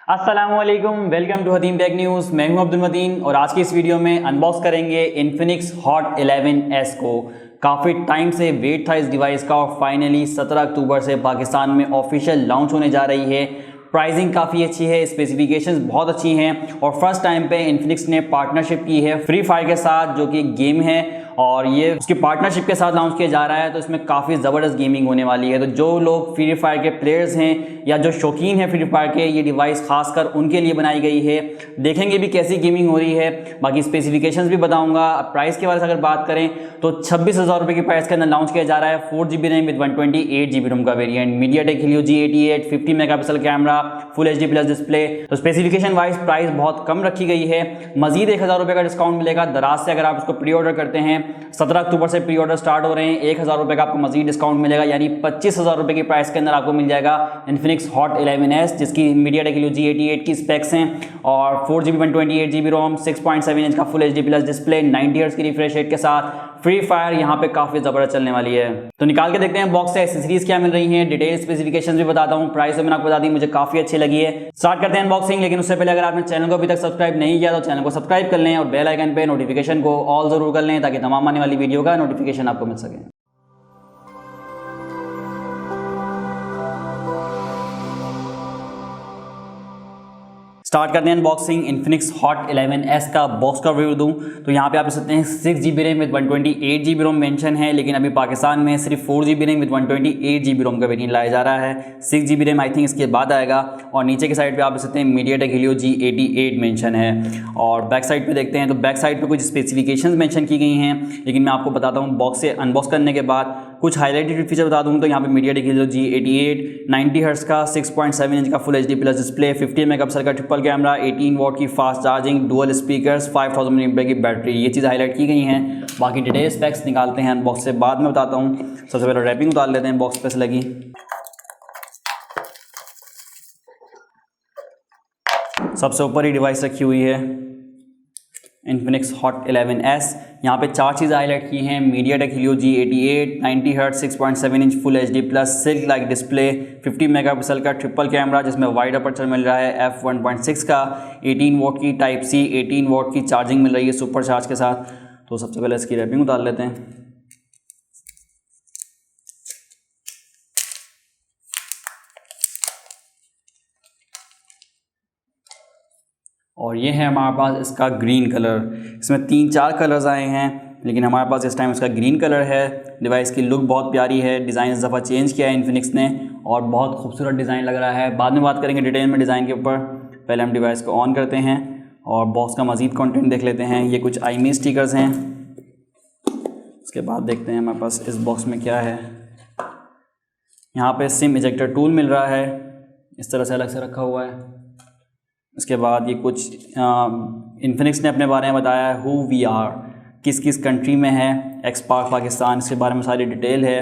अस्सलामुअलैकुम, welcome to हदीम tech news. मैं हूं अब्दुल मतीन और आज की इस वीडियो में अनबॉक्स करेंगे इन्फिनिक्स हॉट 11S को। काफ़ी टाइम से वेट था इस डिवाइस का और फाइनली 17 अक्टूबर से पाकिस्तान में ऑफिशियल लॉन्च होने जा रही है। प्राइसिंग काफ़ी अच्छी है, स्पेसिफिकेशंस बहुत अच्छी हैं और फर्स्ट टाइम पे इन्फिनिक्स ने पार्टनरशिप की है फ्री फायर के साथ, जो कि एक गेम है और ये उसकी पार्टनरशिप के साथ लॉन्च किया जा रहा है। तो इसमें काफ़ी ज़बरदस्त गेमिंग होने वाली है। तो जो लोग फ्री फायर के प्लेयर्स हैं या जो शौकीन हैं फ्री फायर के, ये डिवाइस खासकर उनके लिए बनाई गई है। देखेंगे भी कैसी गेमिंग हो रही है, बाकी स्पेसिफिकेशंस भी बताऊंगा। प्राइस के बारे में अगर बात करें तो 26,000 रुपये की प्राइस के अंदर लॉन्च किया जा रहा है। 4GB रैम विद 128GB रोम का variant, MediaTek Helio G88, 50 megapixel camera, full HD plus display. तो स्पेसिफिकेशन वाइज प्राइस बहुत कम रखी गई है। मजीद 1,000 रुपये का डिस्काउंट मिलेगा दराज से अगर आप इसको प्री ऑर्डर करते हैं। 17 अक्टूबर से प्री ऑर्डर स्टार्ट हो रहे हैं। 1,000 रुपये का आपको मजीद डिस्काउंट मिलेगा, यानी 25,000 रुपये की प्राइस के अंदर आपको मिल जाएगा इन्फिनिक्स हॉट 11S, जिसकी मीडियाटेक हीलियो G88 की स्पेक्स हैं और 4GB 128GB रोम, 6.7 इंच का full HD plus display, 90 hertz की रिफ्रेश रेट के साथ। फ्री फायर यहाँ पे काफी जबरदस्त चलने वाली है। तो निकाल के देखते हैं बॉक्स से एक्सेसरीज क्या मिल रही हैं, डिटेल स्पेसिफिकेशंस भी बताता हूँ। प्राइस तो मैंने आपको बता दी, मुझे काफी अच्छी लगी है। स्टार्ट करते हैं अनबॉक्सिंग, लेकिन उससे पहले अगर आपने चैनल को अभी तक सब्सक्राइब नहीं किया तो चैनल को सब्सक्राइब कर लें और बेल आइकन पे नोटिफिकेशन को ऑल जरूर कर लें ताकि तमाम आने वाली वीडियो का नोटिफिकेशन आपको मिल सके। स्टार्ट करते हैं अनबॉक्सिंग। इन्फिनिक्स हॉट 11S का बॉक्स का रिव्यू दूं तो यहाँ पे आप देख सकते हैं 6GB RAM with 128GB Rome mention है, लेकिन अभी पाकिस्तान में सिर्फ 4GB रैम विद 128GB रोम का वेरिएंट लाया जा रहा है। 6GB रैम आई थिंक इसके बाद आएगा। और नीचे की साइड पे आप देख सकते हैं मीडियाटेक हीलियो G88 मेंशन है। और बैक साइड पे देखते हैं तो बैक साइड पे कुछ स्पेसिफिकेशंस मेंशन की गई हैं, लेकिन मैं आपको बताता हूँ बॉक्स से अनबॉक्स करने के बाद कुछ हाईलाइटेड फीचर बता दूँ। तो यहाँ पे मीडियाटेक हीलियो G88, 90 हर्ट्ज का 6.7 इंच का full HD plus display, 50 megapixel का ट्रिपल कैमरा, 18 वॉट की fast charging, dual speakers, 5000 mAh की बैटरी, ये चीज़ हाईलाइट की गई हैं। बाकी डिटेल स्पेक्स निकालते हैं अनबॉक्स से बाद में बताता हूँ। सबसे पहले रैपिंग उतार लेते हैं बॉक्स पे से लगी। सबसे ऊपर ही डिवाइस रखी हुई है इन्फिनिक्स हॉट 11S। यहाँ पे चार चीज़ें हाईलाइट की हैं। MediaTek Helio G88, 90 hertz 6.7 inch full HD plus silk like display, 50 megapixel का ट्रिपल कैमरा जिसमें वाइड अपर्चर मिल रहा है f1.6 का, 18 वोट की टाइप C, 18 वोट की चार्जिंग मिल रही है सुपर चार्ज के साथ। तो सबसे पहले इसकी रैपिंग उतार लेते हैं। और ये है हमारे पास इसका ग्रीन कलर। इसमें 3-4 कलर्स आए हैं, लेकिन हमारे पास इस टाइम इसका ग्रीन कलर है। डिवाइस की लुक बहुत प्यारी है, डिज़ाइन इस दफ़ा चेंज किया है इन्फिनिक्स ने और बहुत खूबसूरत डिज़ाइन लग रहा है। बाद में बात करेंगे डिटेल में डिज़ाइन के ऊपर। पहले हम डिवाइस को ऑन करते हैं और बॉक्स का मज़ीद कंटेंट देख लेते हैं। ये कुछ आईमी स्टिकर्स हैं। उसके बाद देखते हैं हमारे पास इस बॉक्स में क्या है। यहाँ पे सिम इजेक्टर टूल मिल रहा है, इस तरह से अलग से रखा हुआ है। इसके बाद ये कुछ इन्फिनिक्स ने अपने बारे में बताया है, हु वी आर, किस किस कंट्री में है, एक्सपार्क पाकिस्तान, इसके बारे में सारी डिटेल है।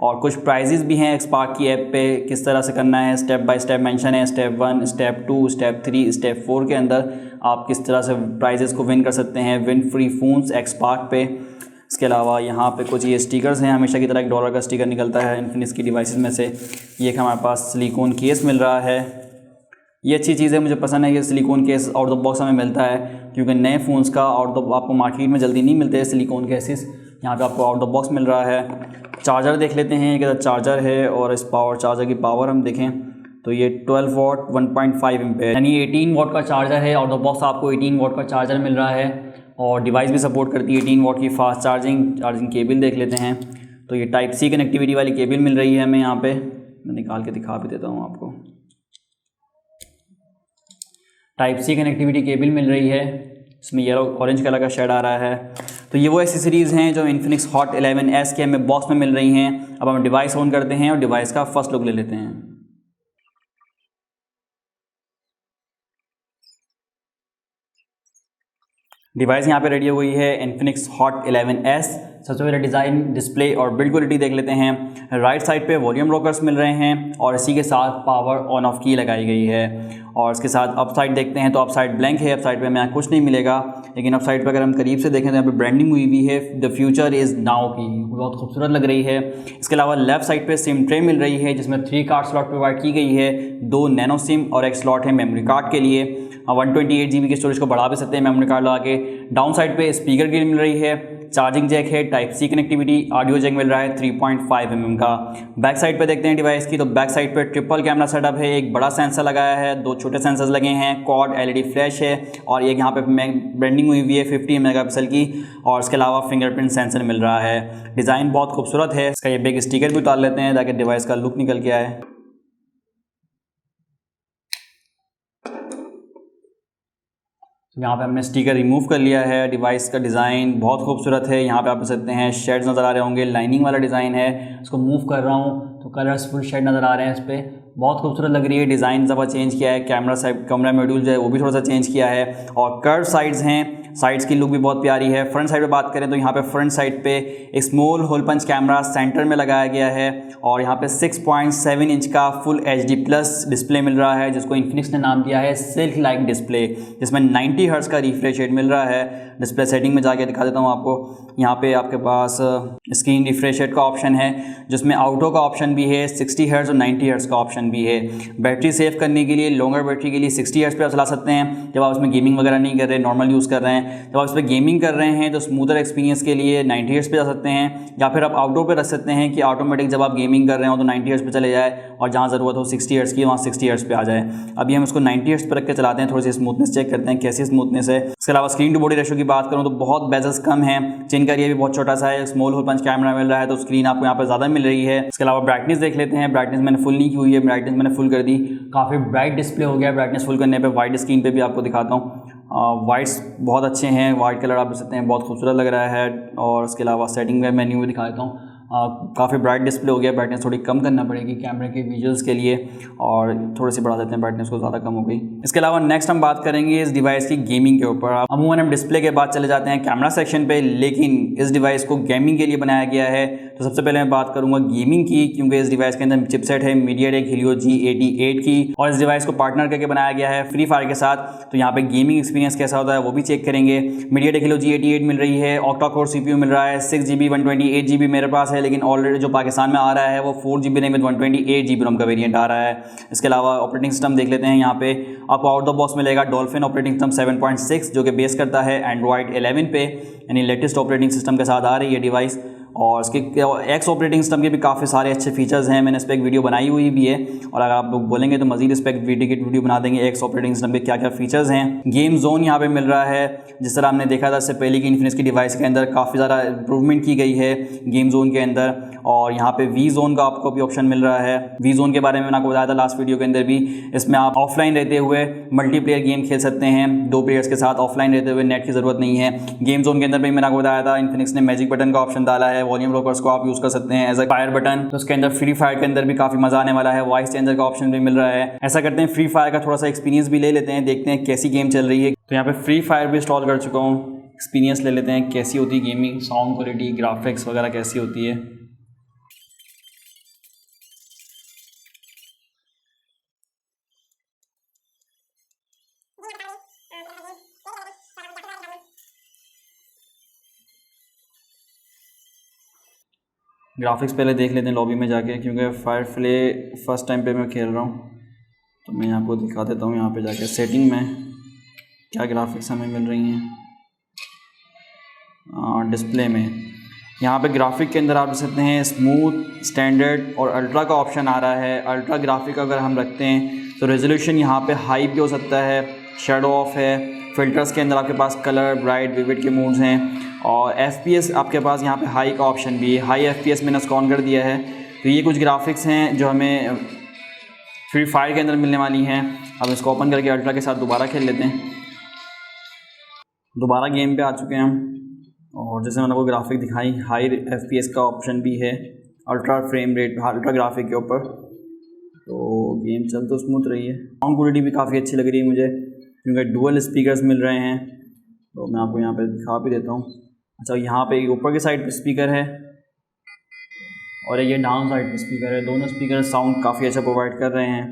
और कुछ प्राइजेस भी हैं एक्सपार्क की ऐप पे, किस तरह से करना है स्टेप बाय स्टेप मेंशन है। स्टेप 1, स्टेप 2, स्टेप 3, स्टेप 4 के अंदर आप किस तरह से प्राइजेस को विन कर सकते हैं, विन फ्री फ़ोन्स एक्सपार्क पे। इसके अलावा यहाँ पे कुछ ये स्टिकर्स हैं, हमेशा की तरह $1 का स्टिकर निकलता है इन्फिनिक्स की डिवाइसेस में से। ये हमारे पास सिलिकॉन केस मिल रहा है। ये अच्छी चीज़ है, मुझे पसंद है कि silicon case out of box हमें मिलता है, क्योंकि नए फ़ोन्स का आउट ऑफ आपको मार्केट में जल्दी नहीं मिलते हैं सिलिकॉन केसेस। यहाँ पे आपको आउट ऑफ बॉक्स मिल रहा है। चार्जर देख लेते हैं, एक चार्जर है और इस पावर चार्जर की पावर हम देखें तो ये 12 वॉट 1.5 एम्पेयर यानी 18 वॉट का चार्जर है। आउट ऑफ बॉक्स आपको 18 वॉट का चार्जर मिल रहा है और डिवाइस भी सपोर्ट करती है 18 वॉट की फास्ट चार्जिंग केबल देख लेते हैं तो ये टाइप C कनेक्टिविटी वाली केबल मिल रही है हमें। यहाँ पे मैं निकाल के दिखा भी देता हूँ आपको। टाइप C कनेक्टिविटी केबल मिल रही है, इसमें येलो ऑरेंज कलर का शेड आ रहा है। तो ये वो एक्सेसरीज़ हैं जो इन्फिनिक्स हॉट 11S के हमें बॉक्स में मिल रही हैं। अब हम डिवाइस ऑन करते हैं और डिवाइस का फर्स्ट लुक ले लेते हैं। डिवाइस यहाँ पे रेडी हो गई है इन्फिनिक्स हॉट 11S। सबसे पहले डिज़ाइन, डिस्प्ले और बिल्ड क्वालिटी देख लेते हैं। राइट साइड पे वॉल्यूम रॉकर्स मिल रहे हैं और इसी के साथ पावर ऑन ऑफ की लगाई गई है। और इसके साथ अप साइड देखते हैं तो अप साइड ब्लैंक है, अप साइड पे हमें यहाँ कुछ नहीं मिलेगा, लेकिन अप साइड पे अगर हम करीब से देखें तो यहाँ पे ब्रांडिंग हुई हुई है द फ्यूचर इज़ नाउ की, बहुत खूबसूरत लग रही है। इसके अलावा लेफ्ट साइड पे सिम ट्रे मिल रही है जिसमें 3 कार्ड स्लॉट प्रोवाइड की गई है, 2 नैनो सिम और एक स्लॉट है मेमोरी कार्ड के लिए। 128 GB की स्टोरेज को बढ़ा भी सकते हैं मेमोरी कार्ड लगा के। डाउन साइड पे स्पीकर ग्रिल मिल रही है, चार्जिंग जैक है, type C connectivity, audio jack मिल रहा है 3.5 mm का। बैक साइड पे देखते हैं डिवाइस की, तो बैक साइड पे ट्रिपल कैमरा सेटअप है, एक बड़ा सेंसर लगाया है, 2 छोटे सेंसर्स लगे हैं, क्वाड LED फ्लैश है और एक यहाँ पे ब्रांडिंग हुई हुई है 50 मेगापिक्सल की और इसके अलावा फिंगरप्रिंट सेंसर मिल रहा है। डिज़ाइन बहुत खूबसूरत है। इसका ये बिग स्टिकर भी उतार लेते हैं ताकि डिवाइस का लुक निकल के आए। यहाँ पे हमने स्टिकर रिमूव कर लिया है। डिवाइस का डिज़ाइन बहुत खूबसूरत है। यहाँ पे आप देख सकते हैं शेड्स नज़र आ रहे होंगे, लाइनिंग वाला डिज़ाइन है। इसको मूव कर रहा हूँ तो कलर्स फुल शेड नज़र आ रहे हैं इस पर, बहुत खूबसूरत लग रही है। डिज़ाइन ज़रा चेंज किया है, कैमरा मॉड्यूल जो है वो भी थोड़ा सा चेंज किया है और कर्व साइड्स हैं, साइड्स की लुक भी बहुत प्यारी है। फ्रंट साइड पे बात करें तो यहाँ पे फ्रंट साइड पे एक small hole punch camera center में लगाया गया है और यहाँ पे 6.7 इंच का फुल HD+ डिस्प्ले मिल रहा है जिसको इन्फिनिक्स ने नाम दिया है सिल्क लाइक डिस्प्ले, जिसमें 90 हर्ट्ज़ का रिफ्रेश रेट मिल रहा है। डिस्प्ले सेटिंग में जाके दिखा देता हूँ आपको। यहाँ पे आपके पास स्क्रीन रिफ्रेश रेट का ऑप्शन है जिसमें आउटो का ऑप्शन भी है, 60 हर्ट्ज़ और 90 हर्ट्ज़ का ऑप्शन भी है। बैटरी सेव करने के लिए लॉन्गर बैटरी के लिए 60 हर्ट्ज़ पे आप चला सकते हैं जब आप उसमें गेमिंग वगैरह नहीं कर रहे, नॉर्मल यूज़ कर रहे हैं। जब आप इस पर गेमिंग कर रहे हैं तो स्मूथर एक्सपीरियंस के लिए 90 हर्ट्ज़ पे जा सकते हैं, या फिर आप आउटो पे रख सकते हैं कि ऑटोमेटिक जब आप गेमिंग कर रहे हो तो 90 हर्ट्ज़ पे चले जाए और जहाँ ज़रूरत हो 60 हर्ट्ज़ की वहाँ 60 हर्ट्ज़ पे आ जाए। अभी हम इसको 90 हर्ट्ज़ पे रख के चलाते हैं, थोड़ी सी स्मूथनेस चेक करते हैं कैसी स्मूथनेस है। इसके अलावा स्क्रीन टू बॉडी रेशो की बात करूँ तो बहुत बेजल्स कम है, चिन का एरिया भी बहुत छोटा सा है, स्मॉल होल पंच कैमरा मिल रहा है तो स्क्रीन आपको यहाँ पर ज़्यादा मिल रही है। इसके अलावा ब्राइटनेस देख लेते हैं। ब्राइटनेस मैंने फुल नहीं की हुई है, ब्राइटनेस मैंने फुल कर दी, काफ़ी ब्राइट डिस्प्ले हो गया। ब्राइटनेस फुल करने पे वाइट स्क्रीन पे भी आपको दिखाता हूँ, वाइट्स बहुत अच्छे हैं, वाइट कलर आप देख सकते हैं बहुत खूबसूरत लग रहा है। और इसके अलावा सेटिंग में मेन्यू में दिखा देता हूँ, काफ़ी ब्राइट डिस्प्ले हो गया। ब्राइटनेस थोड़ी कम करना पड़ेगी कैमरे के विजुअल्स के लिए और थोड़ी सी बढ़ा देते हैं, ब्राइटनेस को ज़्यादा कम हो गई। इसके अलावा नेक्स्ट हम बात करेंगे इस डिवाइस की गेमिंग के ऊपर। अमूमन हम डिस्प्ले के बाद चले जाते हैं कैमरा सेक्शन पे, लेकिन इस डिवाइस को गेमिंग के लिए बनाया गया है। तो सबसे पहले मैं बात करूंगा गेमिंग की, क्योंकि इस डिवाइस के अंदर चिपसेट है MediaTek Helio G88 की और इस डिवाइस को पार्टनर करके बनाया गया है FreeFire के साथ। तो यहाँ पे गेमिंग एक्सपीरियंस कैसा होता है वो भी चेक करेंगे। MediaTek Helio G88 मिल रही है, ऑक्टा कोर CPU मिल रहा है, 6GB 128GB मेरे पास है, लेकिन ऑलरेडी जो पाकिस्तान में आ रहा है वो 4GB रैम में 128GB रोम का वेरिएंट आ रहा है। इसके अलावा ऑपरेटिंग सिस्टम देख लेते हैं। यहाँ पे आपको आउट द बॉक्स मिलेगा डॉल्फिन ऑपरेटिंग सिस्टम 7.6 जो कि बेस करता है Android 11 पे, यानी लेटेस्ट ऑपरेटिंग सिस्टम के साथ आ रही है डिवाइस। और इसके एक्स ऑपरेटिंग सिस्टम के भी काफ़ी सारे अच्छे फीचर्स हैं, मैंने इस पर एक वीडियो बनाई हुई भी है और अगर आप लोग बोलेंगे तो मजीद इस पर वीडियो बना देंगे एक्स ऑपरेटिंग सिस्टम के क्या क्या फीचर्स हैं। गेम जोन यहाँ पे मिल रहा है, जिस तरह हमने देखा था इससे पहले कि इन्फिनिक्स की डिवाइस के अंदर काफ़ी ज़्यादा इंप्रूवमेंट की गई है गेम जोन के अंदर। और यहाँ पे वी जोन का आपको भी ऑप्शन मिल रहा है। वी जोन के बारे में मैंने आपको बताया था लास्ट वीडियो के अंदर भी, इसमें आप ऑफलाइन रहते हुए मल्टीप्लेयर गेम खेल सकते हैं 2 प्लेयर्स के साथ, ऑफलाइन रहते हुए नेट की ज़रूरत नहीं है। गेम जोन के अंदर भी मैंने आपको बताया था इन्फिनिक्स ने मैजिक बटन का ऑप्शन डाला है, वॉल्यूम रोकर्स को आप यूज़ कर सकते हैं एज अ फायर बटन। तो उसके अंदर फ्री फायर के अंदर भी काफ़ी मज़ा आने वाला है, वॉइस चेंजर का ऑप्शन भी मिल रहा है। ऐसा करते हैं फ्री फायर का थोड़ा सा एक्सपीरियंस भी ले लेते हैं, देखते हैं कैसी गेम चल रही है। तो यहाँ पे फ्री फायर भी इंस्टॉल कर चुका हूँ, एक्सपीरियंस ले लेते हैं कैसी होती है गेमिंग, साउंड क्वालिटी, ग्राफिक्स वगैरह कैसी होती है। ग्राफिक्स पहले देख लेते हैं लॉबी में जाके, क्योंकि फायर प्ले फर्स्ट टाइम पे मैं खेल रहा हूँ, तो मैं आपको दिखा देता हूँ यहाँ पे जाके सेटिंग में क्या ग्राफिक्स हमें मिल रही हैं। डिस्प्ले में यहाँ पे ग्राफिक के अंदर आप देख सकते हैं स्मूथ, स्टैंडर्ड और अल्ट्रा का ऑप्शन आ रहा है। अल्ट्रा ग्राफिक अगर हम रखते हैं तो रेजोल्यूशन यहाँ पे हाई भी हो सकता है, शेडो ऑफ है, फिल्टर्स के अंदर आपके पास कलर, ब्राइट, विविड के मूड्स हैं और FPS आपके पास यहाँ पे हाई का ऑप्शन भी है। हाई FPS मैंने उसको ऑन कर दिया है। तो ये कुछ ग्राफिक्स हैं जो हमें फ्री फायर के अंदर मिलने वाली हैं। अब इसको ओपन करके अल्ट्रा के साथ दोबारा खेल लेते हैं। दोबारा गेम पे आ चुके हैं हम और जैसे मैंने आपको ग्राफिक दिखाई, हाई FPS का ऑप्शन भी है, ultra frame rate, ultra graphic के ऊपर। तो गेम चल तो स्मूथ रही है। साउंड क्वालिटी भी काफ़ी अच्छी लग रही है मुझे, क्योंकि डुअल स्पीकर्स मिल रहे हैं। तो मैं आपको यहाँ पे दिखा भी देता हूँ। अच्छा, यहाँ पे ऊपर की साइड पे स्पीकर है और ये डाउन साइड पे स्पीकर है। दोनों स्पीकर साउंड काफ़ी अच्छा प्रोवाइड कर रहे हैं।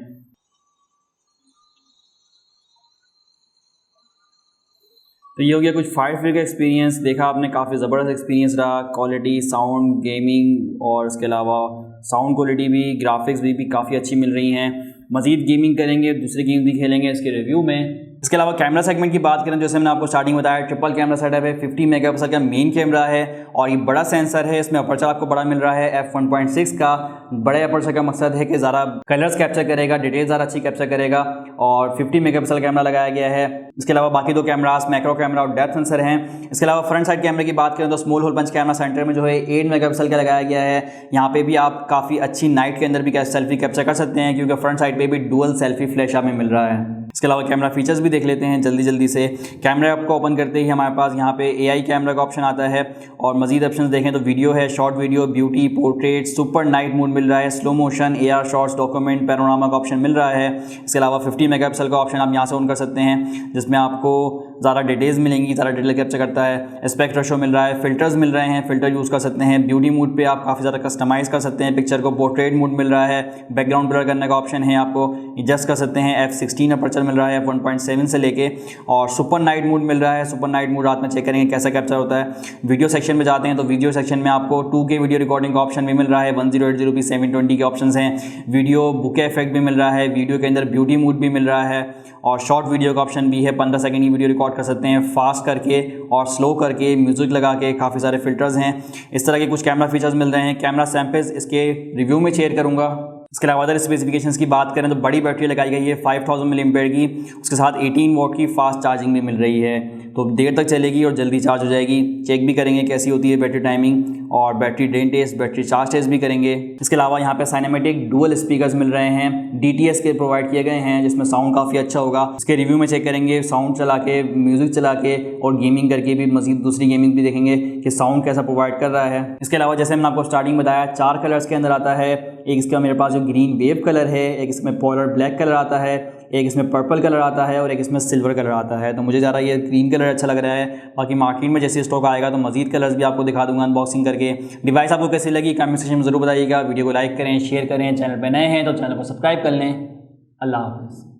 तो ये हो गया कुछ FreeFire का एक्सपीरियंस। देखा आपने, काफ़ी ज़बरदस्त एक्सपीरियंस रहा। क्वालिटी, साउंड, गेमिंग और इसके अलावा साउंड क्वालिटी भी, ग्राफिक्स भी काफ़ी अच्छी मिल रही हैं। मज़ीद गेमिंग करेंगे, दूसरे गेम भी खेलेंगे इसके रिव्यू में। इसके अलावा कैमरा सेगमेंट की बात करें, जैसे मैंने आपको स्टार्टिंग बताया, ट्रिपल कैमरा सेटअप है, 50 मेगापिक्सल का मेन कैमरा है और ये बड़ा सेंसर है। इसमें अपर्चर आपको बड़ा मिल रहा है f1.6 का। बड़े अपर्चर का मकसद है कि ज़्यादा कलर्स कैप्चर करेगा, डिटेल ज़्यादा अच्छी कैप्चर करेगा और 50 मेगापिक्सल कैमरा लगाया गया है। इसके अलावा बाकी दो कैमरास मैक्रो कैमरा और डेप्थ सेंसर हैं। इसके अलावा फ्रंट साइड कैमरे की बात करें तो small hole punch camera center में जो है 8 मेगापिक्सल का लगाया गया है। यहाँ पे भी आप काफ़ी अच्छी नाइट के अंदर भी सेल्फी कैप्चर कर सकते हैं, क्योंकि फ्रंट साइड पे भी डुअल सेल्फी फ्लैश हमें मिल रहा है। इसके अलावा कैमरा फीचर्स भी देख लेते हैं जल्दी से। कैमरा ऐप को ओपन करते ही हमारे पास यहाँ पे AI कैमरा का ऑप्शन आता है और मजीद ऑप्शंस देखें तो वीडियो है, short video, beauty, portrait, super night mode मिल रहा है, slow motion, AR shots, document, panorama का ऑप्शन मिल रहा है। इसके अलावा 50 मेगापिक्सल का ऑप्शन आप यहाँ से ऑन कर सकते हैं, जिसमें आपको ज़्यादा डिटेल्स मिलेंगी, ज़्यादा डिटेल कैप्चर करता है। एस्पेक्ट रेशो मिल रहा है, फिल्टर्स मिल रहे हैं, फिल्टर यूज़ कर सकते हैं। ब्यूटी मोड पे आप काफ़ी ज़्यादा कस्टमाइज़ कर सकते हैं पिक्चर को। पोर्ट्रेट मोड मिल रहा है, बैकग्राउंड ब्लर करने का ऑप्शन है, आपको एडजस्ट कर सकते हैं। F16 अपर्चर मिल रहा है f1.7 से लेके, और सुपर नाइट मोड मिल रहा है। सुपर नाइट मोड रात में चेक करेंगे कैसा कैप्चर होता है। वीडियो सेक्शन में जाते हैं तो वीडियो सेक्शन में आपको 2K वीडियो रिकॉर्डिंग का ऑप्शन भी मिल रहा है, 1080p 720 के ऑप्शन हैं। वीडियो बुके इफेक्ट भी मिल रहा है, वीडियो के अंदर ब्यूटी मोड भी मिल रहा है और शॉर्ट वीडियो का ऑप्शन भी है। 15 सेकंड की वीडियो रिकॉर्ड कर सकते हैं, फास्ट करके और स्लो करके, म्यूजिक लगा के। काफ़ी सारे फिल्टर्स हैं। इस तरह के कुछ कैमरा फीचर्स मिल रहे हैं। कैमरा सैंपल्स इसके रिव्यू में शेयर करूँगा। इसके अलावा अदर स्पेसिफिकेशंस की बात करें तो बड़ी बैटरी लगाई गई है 5000 mAh की। उसके साथ 18 वॉट की फास्ट चार्जिंग भी मिल रही है, तो देर तक चलेगी और जल्दी चार्ज हो जाएगी। चेक भी करेंगे कैसी होती है बैटरी टाइमिंग और battery drain test, battery charge test भी करेंगे। इसके अलावा यहाँ पे सिनेमैटिक डुअल स्पीकर्स मिल रहे हैं, DTS के प्रोवाइड किए गए हैं, जिसमें साउंड काफ़ी अच्छा होगा। इसके रिव्यू में चेक करेंगे, साउंड चला के, म्यूजिक चला के और गेमिंग करके भी, मजीद दूसरी गेमिंग भी देखेंगे कि साउंड कैसा प्रोवाइड कर रहा है। इसके अलावा जैसे मैंने आपको स्टार्टिंग बताया, 4 कलर्स के अंदर आता है। एक इसका मेरे पास जो ग्रीन वेव कलर है, एक इसमें पोलर ब्लैक कलर आता है, एक इसमें पर्पल कलर आता है और एक इसमें सिल्वर कलर आता है। तो मुझे ज़्यादा ये ग्रीन कलर अच्छा लग रहा है। बाकी मार्केट में जैसे स्टॉक आएगा तो मजीद कलर्स भी आपको दिखा दूंगा अनबॉक्सिंग करके। डिवाइस आपको कैसी लगी कमेंट सेक्शन में ज़रूर बताइएगा। वीडियो को लाइक करें, शेयर करें। चैनल पर नए हैं तो चैनल को सब्सक्राइब कर लें। अल्लाह हाफ़िज़।